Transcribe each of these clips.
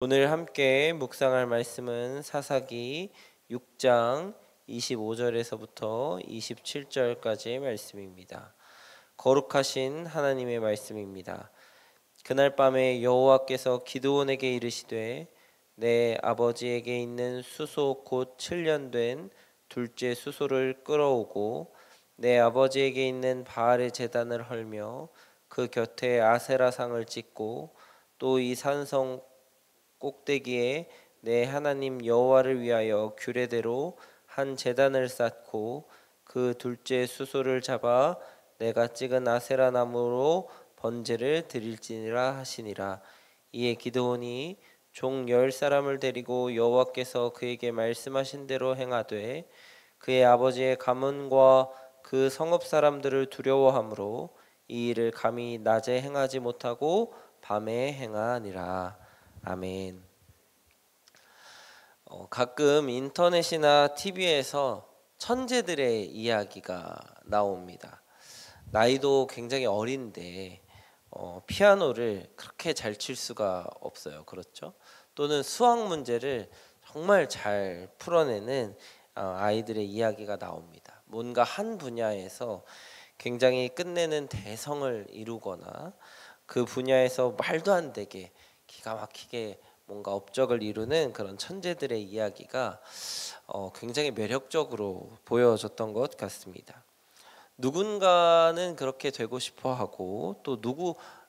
오늘 함께 묵상할 말씀은 사사기 6장 25절에서부터 27절까지의 말씀입니다. 거룩하신 하나님의 말씀입니다. 그날 밤에 여호와께서 기드온에게 이르시되 내 아버지에게 있는 수소 곧 7년 된 둘째 수소를 끌어오고 내 아버지에게 있는 바알의 제단을 헐며 그 곁에 아세라상을 찍고 또 이 산성 꼭대기에 내 하나님 여호와를 위하여 규례대로 한 제단을 쌓고 그 둘째 수소를 잡아 내가 찍은 아세라 나무로 번제를 드릴지니라 하시니라. 이에 기드온이 종 10사람을 데리고 여호와께서 그에게 말씀하신 대로 행하되 그의 아버지의 가문과 그 성읍 사람들을 두려워하므로 이 일을 감히 낮에 행하지 못하고 밤에 행하니라. 아멘. 가끔 인터넷이나 TV에서 천재들의 이야기가 나옵니다. 나이도 굉장히 어린데 피아노를 그렇게 잘 칠 수가 없어요. 그렇죠? 또는 수학 문제를 정말 잘 풀어내는 아이들의 이야기가 나옵니다. 뭔가 한 분야에서 굉장히 끝내는 대성을 이루거나 그 분야에서 말도 안 되게 기가 막히게 뭔가 업적을 이루는 그런 천재들의 이야기가 굉장히 매력적으로 보여졌던 것 같습니다. 누군가는 그렇게 되고 싶어하고 또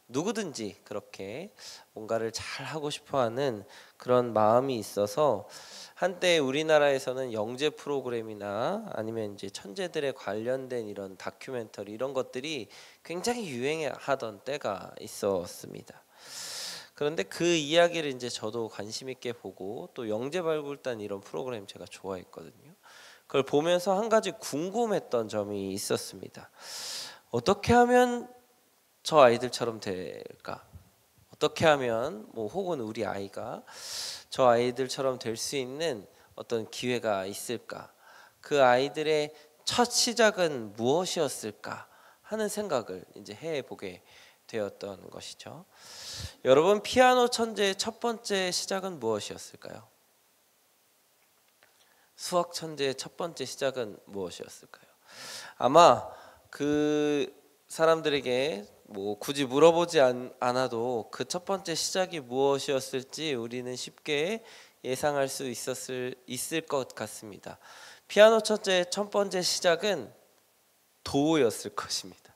누구든지 그렇게 뭔가를 잘 하고 싶어하는 그런 마음이 있어서 한때 우리나라에서는 영재 프로그램이나 아니면 이제 천재들에 관련된 이런 다큐멘터리 이런 것들이 굉장히 유행하던 때가 있었습니다. 그런데 그 이야기를 이제 저도 관심 있게 보고 또 영재발굴단 이런 프로그램 제가 좋아했거든요. 그걸 보면서 한 가지 궁금했던 점이 있었습니다. 어떻게 하면 저 아이들처럼 될까? 어떻게 하면 혹은 우리 아이가 저 아이들처럼 될 수 있는 어떤 기회가 있을까? 그 아이들의 첫 시작은 무엇이었을까 하는 생각을 이제 해보게 되었던 것이죠. 여러분, 피아노 천재의 첫 번째 시작은 무엇이었을까요? 수학 천재의 첫 번째 시작은 무엇이었을까요? 아마 그 사람들에게 굳이 물어보지 않아도 그 첫 번째 시작이 무엇이었을지 우리는 쉽게 예상할 수 있을 것 같습니다. 피아노 천재의 첫 번째 시작은 도였을 것입니다.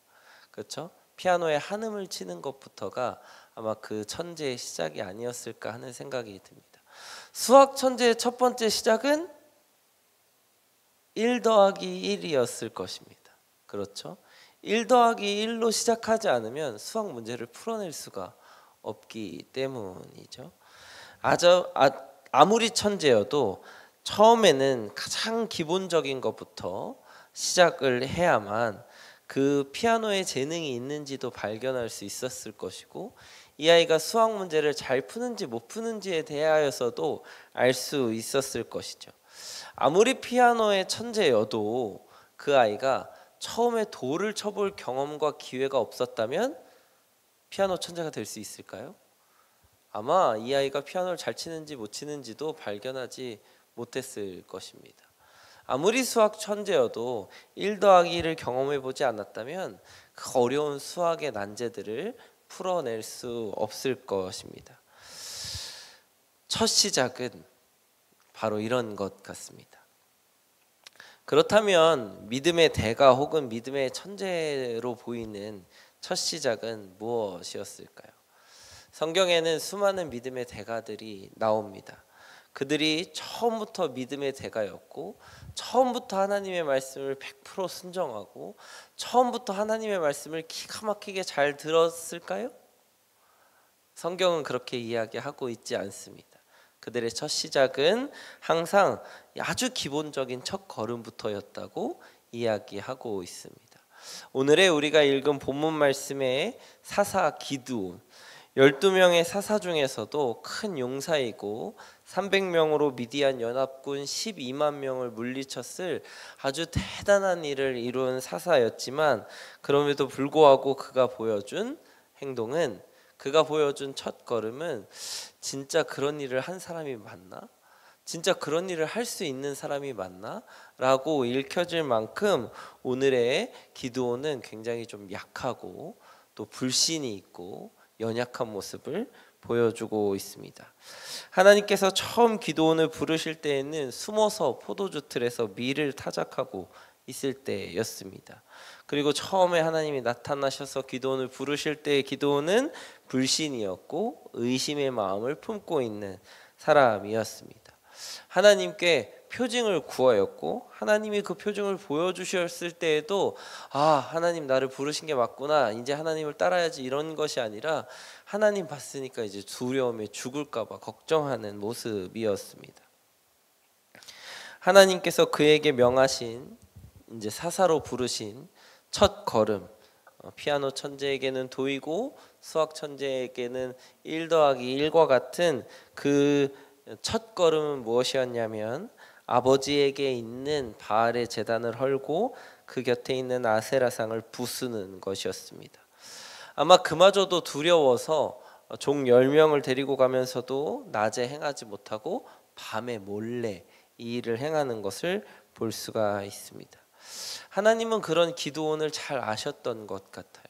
그렇죠? 피아노에 한음을 치는 것부터가 아마 그 천재의 시작이 아니었을까 하는 생각이 듭니다. 수학 천재의 첫 번째 시작은 1 더하기 1이었을 것입니다. 그렇죠? 1 더하기 1로 시작하지 않으면 수학 문제를 풀어낼 수가 없기 때문이죠. 아무리 천재여도 처음에는 가장 기본적인 것부터 시작을 해야만 그 피아노에 재능이 있는지도 발견할 수 있었을 것이고 이 아이가 수학 문제를 잘 푸는지 못 푸는지에 대하여서도 알 수 있었을 것이죠. 아무리 피아노의 천재여도 그 아이가 처음에 도를 쳐볼 경험과 기회가 없었다면 피아노 천재가 될 수 있을까요? 아마 이 아이가 피아노를 잘 치는지 못 치는지도 발견하지 못했을 것입니다. 아무리 수학 천재여도 1 더하기 1을 경험해 보지 않았다면 그 어려운 수학의 난제들을 풀어낼 수 없을 것입니다. 첫 시작은 바로 이런 것 같습니다. 그렇다면 믿음의 대가 혹은 믿음의 천재로 보이는 첫 시작은 무엇이었을까요? 성경에는 수많은 믿음의 대가들이 나옵니다. 그들이 처음부터 믿음의 대가였고 처음부터 하나님의 말씀을 100% 순종하고 처음부터 하나님의 말씀을 기가 막히게 잘 들었을까요? 성경은 그렇게 이야기하고 있지 않습니다. 그들의 첫 시작은 항상 아주 기본적인 첫 걸음부터였다고 이야기하고 있습니다. 오늘의 우리가 읽은 본문 말씀의 사사 기드온 12명의 사사 중에서도 큰 용사이고 300명으로 미디안 연합군 12만 명을 물리쳤을 아주 대단한 일을 이룬 사사였지만 그럼에도 불구하고 그가 보여준 행동은 그가 보여준 첫 걸음은 진짜 그런 일을 한 사람이 맞나? 진짜 그런 일을 할 수 있는 사람이 맞나? 라고 읽혀질 만큼 오늘의 기드온은 굉장히 좀 약하고 또 불신이 있고 연약한 모습을 보여주고 있습니다. 하나님께서 처음 기드온을 부르실 때에는 숨어서 포도주 틀에서 밀을 타작하고 있을 때였습니다. 그리고 처음에 하나님이 나타나셔서 기드온을 부르실 때 기드온은 불신이었고 의심의 마음을 품고 있는 사람이었습니다. 하나님께 표징을 구하였고 하나님이 그 표징을 보여주셨을 때에도 하나님 나를 부르신 게 맞구나, 이제 하나님을 따라야지, 이런 것이 아니라 하나님 봤으니까 이제 두려움에 죽을까 봐 걱정하는 모습이었습니다. 하나님께서 그에게 명하신 이제 사사로 부르신 첫 걸음, 피아노 천재에게는 도이고 수학 천재에게는 1 더하기 1과 같은 그 첫 걸음은 무엇이었냐면 아버지에게 있는 바알의 제단을 헐고 그 곁에 있는 아세라상을 부수는 것이었습니다. 아마 그마저도 두려워서 종 10명을 데리고 가면서도 낮에 행하지 못하고 밤에 몰래 이 일을 행하는 것을 볼 수가 있습니다. 하나님은 그런 기드온을 잘 아셨던 것 같아요.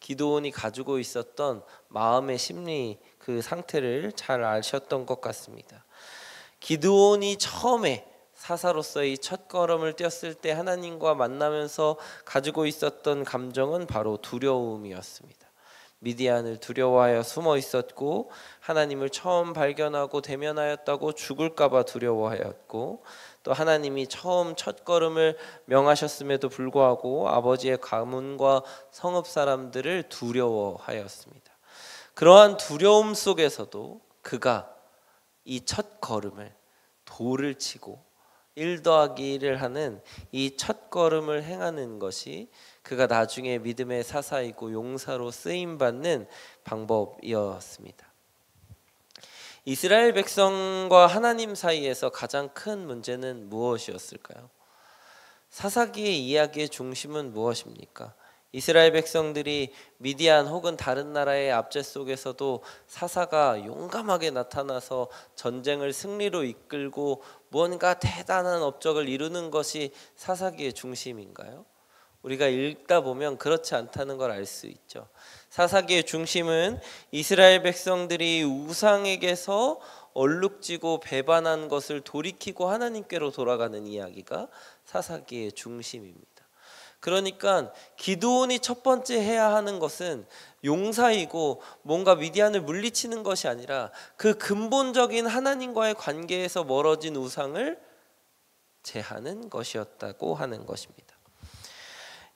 기드온이 가지고 있었던 마음의 심리, 그 상태를 잘 아셨던 것 같습니다. 기드온이 처음에 사사로서의 첫 걸음을 띄었을 때 하나님과 만나면서 가지고 있었던 감정은 바로 두려움이었습니다. 미디안을 두려워하여 숨어 있었고 하나님을 처음 발견하고 대면하였다고 죽을까 봐 두려워하였고, 또 하나님이 처음 첫 걸음을 명하셨음에도 불구하고 아버지의 가문과 성읍 사람들을 두려워하였습니다. 그러한 두려움 속에서도 그가 이 첫 걸음을 돌을 치고 1 더하기 1을 하는 이 첫 걸음을 행하는 것이 그가 나중에 믿음의 사사이고 용사로 쓰임받는 방법이었습니다. 이스라엘 백성과 하나님 사이에서 가장 큰 문제는 무엇이었을까요? 사사기의 이야기의 중심은 무엇입니까? 이스라엘 백성들이 미디안 혹은 다른 나라의 압제 속에서도 사사가 용감하게 나타나서 전쟁을 승리로 이끌고 무언가 대단한 업적을 이루는 것이 사사기의 중심인가요? 우리가 읽다 보면 그렇지 않다는 걸 알 수 있죠. 사사기의 중심은 이스라엘 백성들이 우상에게서 얼룩지고 배반한 것을 돌이키고 하나님께로 돌아가는 이야기가 사사기의 중심입니다. 그러니까 기드온이 첫 번째 해야 하는 것은 용사이고 뭔가 미디안을 물리치는 것이 아니라 그 근본적인 하나님과의 관계에서 멀어진 우상을 제하는 것이었다고 하는 것입니다.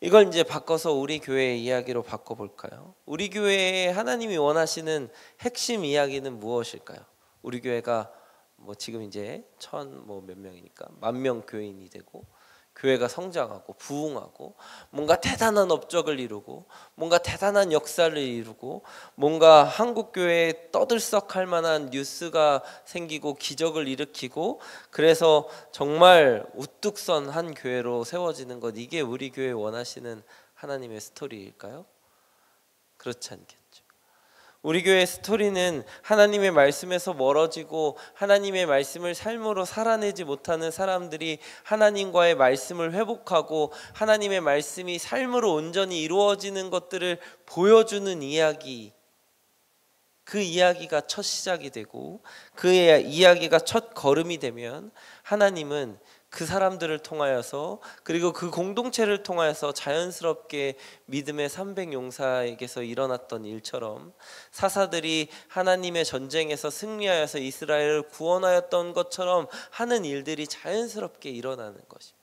이걸 이제 바꿔서 우리 교회의 이야기로 바꿔볼까요? 우리 교회에 하나님이 원하시는 핵심 이야기는 무엇일까요? 우리 교회가 지금 이제 몇 명이니까 10,000명 교인이 되고 교회가 성장하고 부흥하고 뭔가 대단한 업적을 이루고 뭔가 대단한 역사를 이루고 뭔가 한국 교회에 떠들썩할 만한 뉴스가 생기고 기적을 일으키고 그래서 정말 우뚝 선 한 교회로 세워지는 것, 이게 우리 교회 원하시는 하나님의 스토리일까요? 그렇지 않겠죠. 우리 교회의 스토리는 하나님의 말씀에서 멀어지고 하나님의 말씀을 삶으로 살아내지 못하는 사람들이 하나님과의 말씀을 회복하고 하나님의 말씀이 삶으로 온전히 이루어지는 것들을 보여주는 이야기, 그 이야기가 첫 시작이 되고 그 이야기가 첫 걸음이 되면 하나님은 그 사람들을 통하여서 그리고 그 공동체를 통하여서 자연스럽게 믿음의 300용사에게서 일어났던 일처럼 사사들이 하나님의 전쟁에서 승리하여서 이스라엘을 구원하였던 것처럼 하는 일들이 자연스럽게 일어나는 것입니다.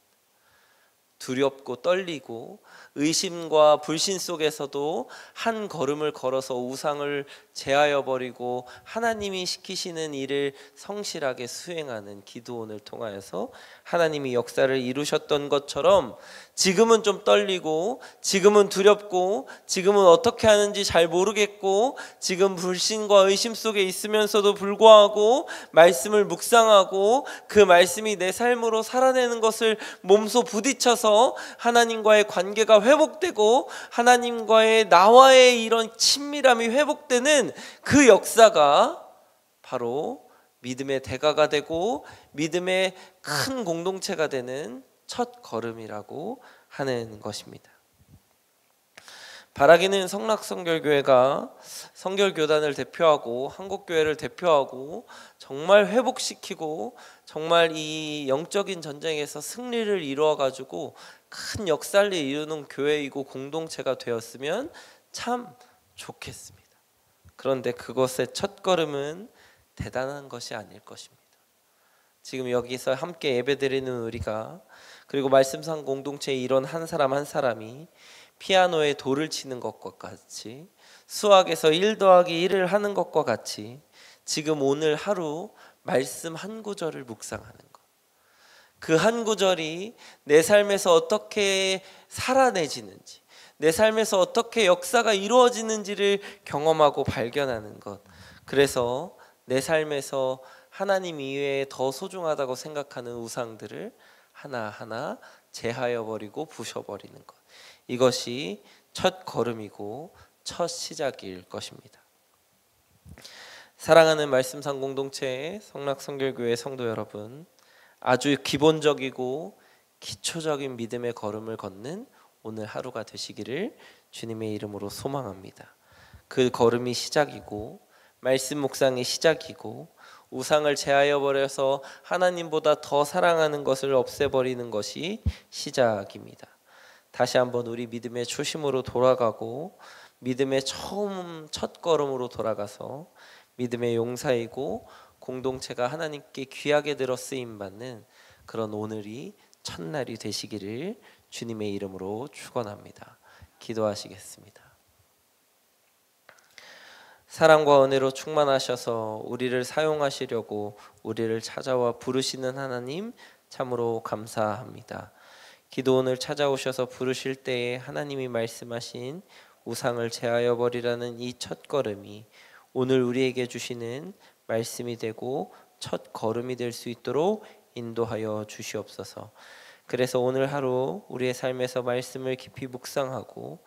두렵고 떨리고 의심과 불신 속에서도 한 걸음을 걸어서 우상을 제하여 버리고 하나님이 시키시는 일을 성실하게 수행하는 기드온을 통하여서 하나님이 역사를 이루셨던 것처럼 지금은 좀 떨리고 지금은 두렵고 지금은 어떻게 하는지 잘 모르겠고 지금 불신과 의심 속에 있으면서도 불구하고 말씀을 묵상하고 그 말씀이 내 삶으로 살아내는 것을 몸소 부딪혀서 통해서 하나님과의 관계가 회복되고 하나님과의 나와의 이런 친밀함이 회복되는 그 역사가 바로 믿음의 대가가 되고 믿음의 큰 공동체가 되는 첫 걸음이라고 하는 것입니다. 바라기는 성락성결교회가 성결교단을 대표하고 한국교회를 대표하고 정말 회복시키고 정말 이 영적인 전쟁에서 승리를 이루어 가지고 큰 역사를 이루는 교회이고 공동체가 되었으면 참 좋겠습니다. 그런데 그것의 첫걸음은 대단한 것이 아닐 것입니다. 지금 여기서 함께 예배드리는 우리가, 그리고 말씀상 공동체의 이런 한 사람 한 사람이 피아노에 도를 치는 것과 같이, 수학에서 1 더하기 1을 하는 것과 같이 지금 오늘 하루 말씀 한 구절을 묵상하는 것, 그 한 구절이 내 삶에서 어떻게 살아내지는지, 내 삶에서 어떻게 역사가 이루어지는지를 경험하고 발견하는 것, 그래서 내 삶에서 하나님 이외에 더 소중하다고 생각하는 우상들을 하나하나 제하여 버리고 부셔버리는 것, 이것이 첫 걸음이고 첫 시작일 것입니다. 사랑하는 말씀상 공동체의 성락성결교회 성도 여러분, 아주 기본적이고 기초적인 믿음의 걸음을 걷는 오늘 하루가 되시기를 주님의 이름으로 소망합니다. 그 걸음이 시작이고 말씀 묵상이 시작이고 우상을 제하여 버려서 하나님보다 더 사랑하는 것을 없애버리는 것이 시작입니다. 다시 한번 우리 믿음의 초심으로 돌아가고 믿음의 첫 걸음으로 돌아가서 믿음의 용사이고 공동체가 하나님께 귀하게 들어 쓰임받는 그런 오늘이 첫날이 되시기를 주님의 이름으로 축원합니다. 기도하시겠습니다. 사랑과 은혜로 충만하셔서 우리를 사용하시려고 우리를 찾아와 부르시는 하나님 참으로 감사합니다. 기도원을 찾아오셔서 부르실 때에 하나님이 말씀하신 우상을 제하여 버리라는 이 첫걸음이 오늘 우리에게 주시는 말씀이 되고 첫 걸음이 될 수 있도록 인도하여 주시옵소서. 그래서 오늘 하루 우리의 삶에서 말씀을 깊이 묵상하고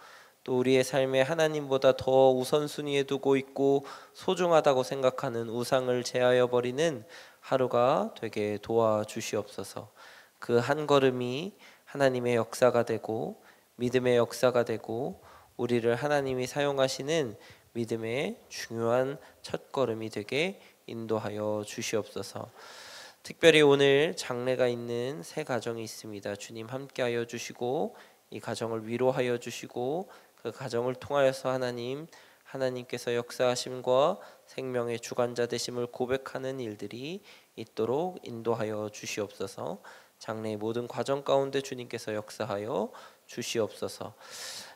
또 우리의 삶에 하나님보다 더 우선순위에 두고 있고 소중하다고 생각하는 우상을 제하여 버리는 하루가 되게 도와주시옵소서. 그 한 걸음이 하나님의 역사가 되고 믿음의 역사가 되고 우리를 하나님이 사용하시는 믿음의 중요한 첫걸음이 되게 인도하여 주시옵소서. 특별히 오늘 장례가 있는 세 가정이 있습니다. 주님 함께하여 주시고 이 가정을 위로하여 주시고 그 가정을 통하여서 하나님께서 역사하심과 생명의 주관자 되심을 고백하는 일들이 있도록 인도하여 주시옵소서. 장래의 모든 과정 가운데 주님께서 역사하여 주시옵소서.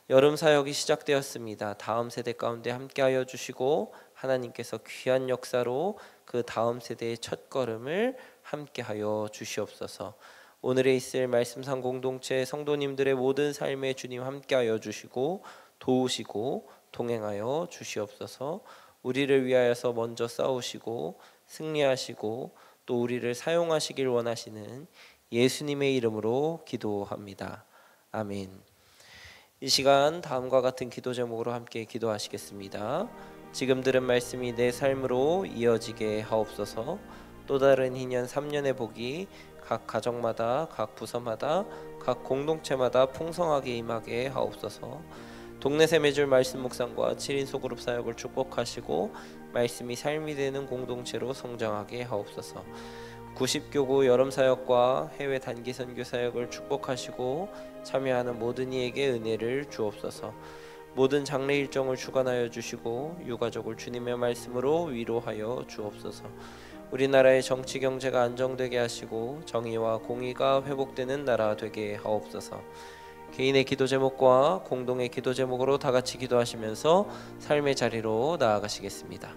여름 사역이 시작되었습니다. 다음 세대 가운데 함께하여 주시고 하나님께서 귀한 역사로 그 다음 세대의 첫걸음을 함께하여 주시옵소서. 오늘에 있을 말씀상 공동체 성도님들의 모든 삶에 주님 함께하여 주시고 도우시고 동행하여 주시옵소서. 우리를 위하여서 먼저 싸우시고 승리하시고 또 우리를 사용하시길 원하시는 예수님의 이름으로 기도합니다. 아멘. 이 시간 다음과 같은 기도 제목으로 함께 기도하시겠습니다. 지금 들은 말씀이 내 삶으로 이어지게 하옵소서. 또 다른 2년 3년의 복이 각 가정마다 각 부서마다 각 공동체마다 풍성하게 임하게 하옵소서. 동네 샘매줄 말씀 묵상과 7인 소그룹 사역을 축복하시고 말씀이 삶이 되는 공동체로 성장하게 하옵소서. 90교구 여름 사역과 해외 단기 선교 사역을 축복하시고 참여하는 모든 이에게 은혜를 주옵소서. 모든 장례 일정을 주관하여 주시고 유가족을 주님의 말씀으로 위로하여 주옵소서. 우리나라의 정치 경제가 안정되게 하시고 정의와 공의가 회복되는 나라 되게 하옵소서. 개인의 기도 제목과 공동의 기도 제목으로 다 같이 기도하시면서 삶의 자리로 나아가시겠습니다.